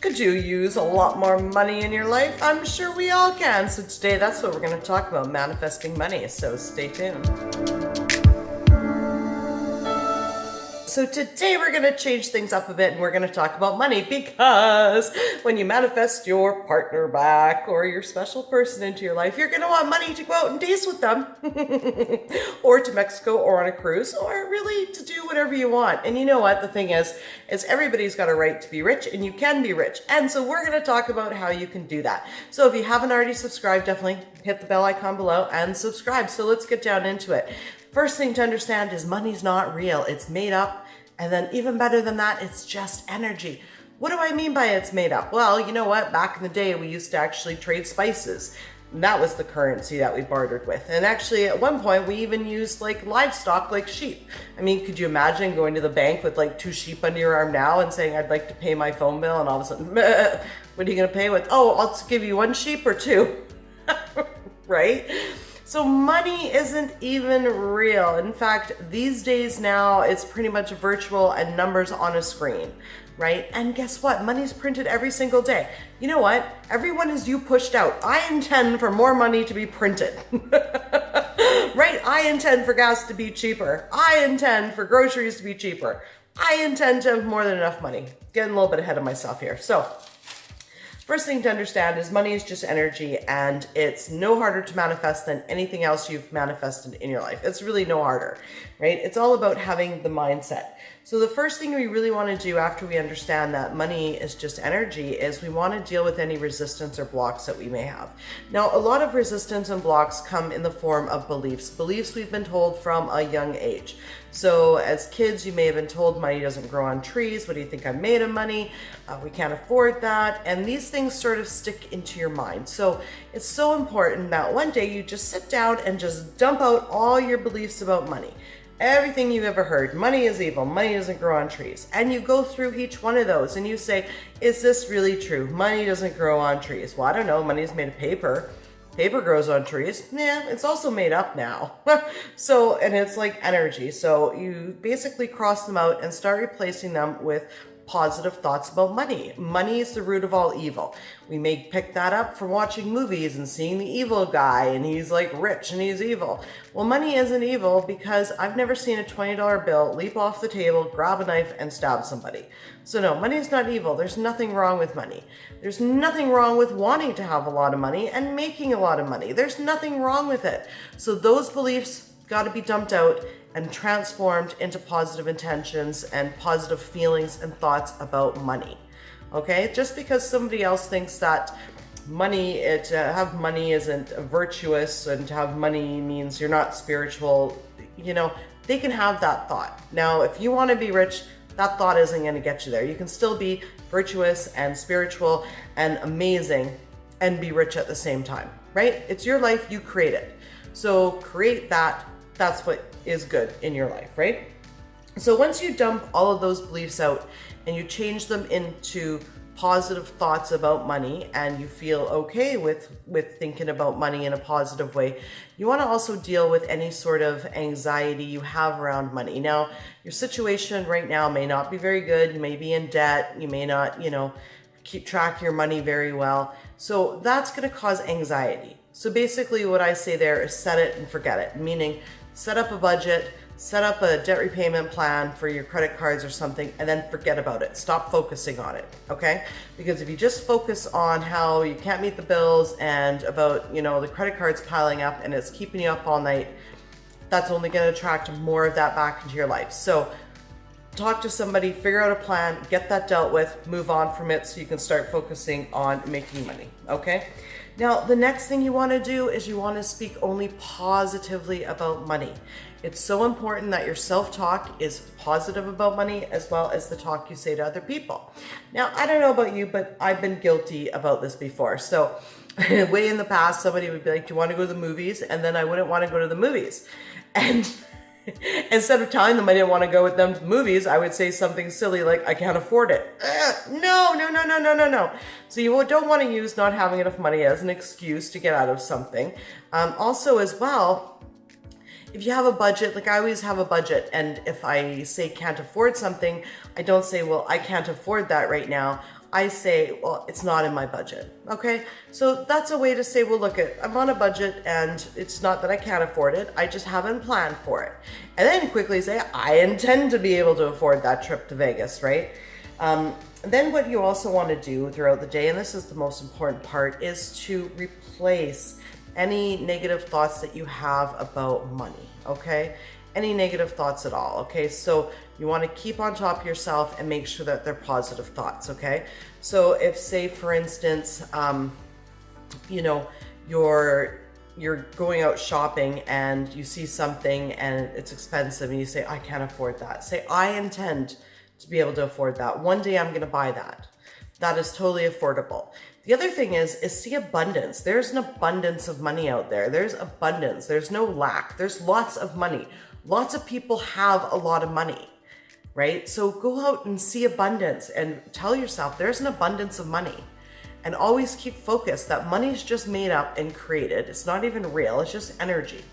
Could you use a lot more money in your life? I'm sure we all can. So today that's what we're going to talk about, manifesting money. So stay tuned. So today we're going to change things up a bit and we're going to talk about money, because when you manifest your partner back or your special person into your life, you're going to want money to go out and dance with them or to Mexico or on a cruise, or really to do whatever you want. And you know what? The thing is everybody's got a right to be rich, and you can be rich. And so we're going to talk about how you can do that. So if you haven't already subscribed, definitely hit the bell icon below and subscribe. So let's get down into it. First thing to understand is money's not real. It's made up. And then even better than that, it's just energy. What do I mean by it's made up? Well, you know what? Back in the day, we used to actually trade spices. And that was the currency that we bartered with. And actually, at one point, we even used like livestock, like sheep. I mean, could you imagine going to the bank with like 2 sheep under your arm now and saying, I'd like to pay my phone bill, and all of a sudden, meh, what are you gonna pay with? Oh, I'll give you 1 sheep or 2, right? So money isn't even real. In fact, these days now, it's pretty much virtual and numbers on a screen, right? And guess what? Money's printed every single day. You know what? Everyone is you pushed out. I intend for more money to be printed, right? I intend for gas to be cheaper. I intend for groceries to be cheaper. I intend to have more than enough money. Getting a little bit ahead of myself here. So, first thing to understand is money is just energy, and it's no harder to manifest than anything else you've manifested in your life. It's really no harder, right? It's all about having the mindset. So the first thing we really want to do after we understand that money is just energy is we want to deal with any resistance or blocks that we may have. Now, a lot of resistance and blocks come in the form of beliefs. Beliefs we've been told from a young age. So as kids, you may have been told money doesn't grow on trees. What do you think I'm made of money? We can't afford that. And these things sort of stick into your mind. So it's so important that one day you just sit down and just dump out all your beliefs about money. Everything you've ever heard, money is evil, money doesn't grow on trees. And you go through each one of those and you say, is this really true? Money doesn't grow on trees. Well, I don't know, money is made of paper. Paper grows on trees. Yeah, it's also made up now. So, and it's like energy. So you basically cross them out and start replacing them with positive thoughts about money. Money is the root of all evil. We may pick that up from watching movies and seeing the evil guy and he's like rich and he's evil. Well, money isn't evil because I've never seen a $20 bill leap off the table, grab a knife and stab somebody. So no, money is not evil. There's nothing wrong with money. There's nothing wrong with wanting to have a lot of money and making a lot of money. There's nothing wrong with it. So those beliefs got to be dumped out and transformed into positive intentions and positive feelings and thoughts about money. Okay? Just because somebody else thinks that money, have money isn't virtuous and to have money means you're not spiritual, you know, they can have that thought. Now, if you want to be rich, that thought isn't going to get you there. You can still be virtuous and spiritual and amazing and be rich at the same time, right? It's your life, you create it. So create that. That's what is good in your life, right? So once you dump all of those beliefs out and you change them into positive thoughts about money and you feel okay with thinking about money in a positive way, you want to also deal with any sort of anxiety you have around money. Now, your situation right now may not be very good. You may be in debt. You may not, you know, keep track of your money very well. So that's going to cause anxiety. So basically what I say there is set it and forget it, meaning set up a budget, set up a debt repayment plan for your credit cards or something, and then forget about it. Stop focusing on it, okay? Because if you just focus on how you can't meet the bills and about, you know, the credit cards piling up and it's keeping you up all night, that's only going to attract more of that back into your life. So talk to somebody, figure out a plan, get that dealt with, move on from it so you can start focusing on making money, okay? Now, the next thing you want to do is you want to speak only positively about money. It's so important that your self-talk is positive about money as well as the talk you say to other people. Now, I don't know about you, but I've been guilty about this before. So way in the past, somebody would be like, do you want to go to the movies? And then I wouldn't want to go to the movies. And instead of telling them I didn't want to go with them to the movies, I would say something silly like, I can't afford it. No. So you don't want to use not having enough money as an excuse to get out of something. Also as well, if you have a budget, like I always have a budget, and if I say can't afford something, I don't say, well, I can't afford that right now. I say, well, it's not in my budget. Okay. So that's a way to say, well, look, I'm on a budget and it's not that I can't afford it. I just haven't planned for it. And then quickly say, I intend to be able to afford that trip to Vegas, right? Then what you also want to do throughout the day, and this is the most important part, is to replace any negative thoughts that you have about money, okay? Any negative thoughts at all, okay? So you want to keep on top of yourself and make sure that they're positive thoughts, okay? So if, say, for instance, you know, you're going out shopping and you see something and it's expensive and you say, I can't afford that. Say, I intend to be able to afford that. One day I'm going to buy that. That is totally affordable. The other thing is see abundance. There's an abundance of money out there. There's abundance. There's no lack. There's lots of money. Lots of people have a lot of money, right? So go out and see abundance and tell yourself there's an abundance of money. And always keep focused that money's just made up and created. It's not even real. It's just energy.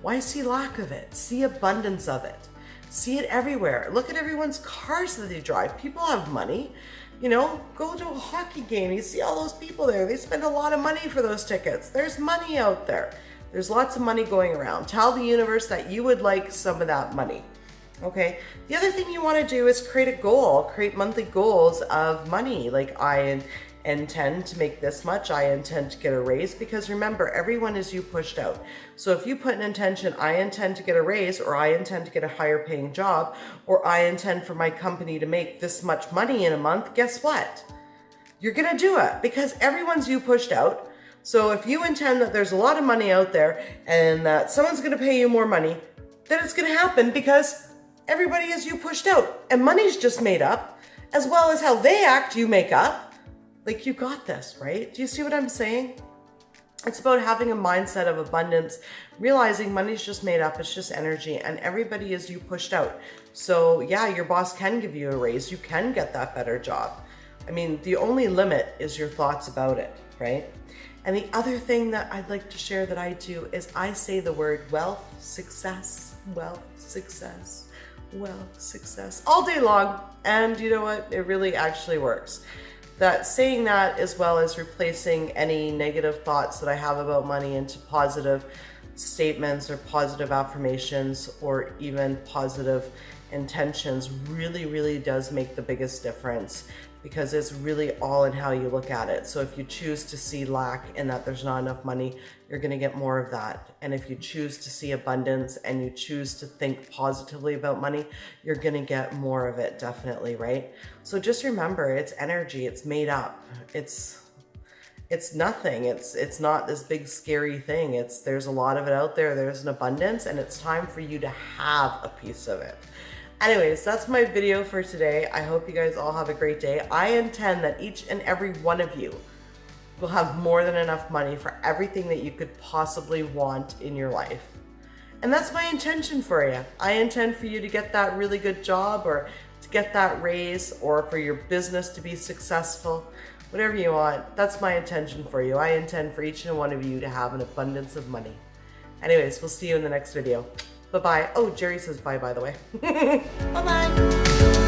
Why see lack of it? See abundance of it. See it everywhere. Look at everyone's cars that they drive. People have money. You know, go to a hockey game. You see all those people there. They spend a lot of money for those tickets. There's money out there. There's lots of money going around. Tell the universe that you would like some of that money. Okay. The other thing you want to do is create a goal. Create monthly goals of money. Like I intend to make this much. I intend to get a raise, because remember, everyone is you pushed out. So if you put an intention, I intend to get a raise, or I intend to get a higher paying job, or I intend for my company to make this much money in a month, guess what? You're going to do it, because everyone's you pushed out. So if you intend that there's a lot of money out there and that someone's going to pay you more money, then it's going to happen, because everybody is you pushed out, and money's just made up, as well as how they act, you make up. Like, you got this, right? Do you see what I'm saying? It's about having a mindset of abundance, realizing money's just made up, it's just energy, and everybody is you pushed out. So yeah, your boss can give you a raise, you can get that better job. I mean, the only limit is your thoughts about it, right? And the other thing that I'd like to share that I do is I say the word wealth, success, wealth, success, wealth, success all day long. And you know what? It really actually works. That saying that, as well as replacing any negative thoughts that I have about money into positive statements or positive affirmations or even positive intentions, really, really does make the biggest difference, because it's really all in how you look at it. So if you choose to see lack and that there's not enough money, you're going to get more of that. And if you choose to see abundance and you choose to think positively about money, you're going to get more of it, definitely, right? So just remember, it's energy, it's made up. It's nothing. It's not this big scary thing. There's a lot of it out there. There's an abundance, and it's time for you to have a piece of it. Anyways, that's my video for today. I hope you guys all have a great day. I intend that each and every one of you will have more than enough money for everything that you could possibly want in your life. And that's my intention for you. I intend for you to get that really good job, or to get that raise, or for your business to be successful. Whatever you want, that's my intention for you. I intend for each and one of you to have an abundance of money. Anyways, we'll see you in the next video. Bye-bye. Oh, Jerry says bye, by the way. Bye-bye.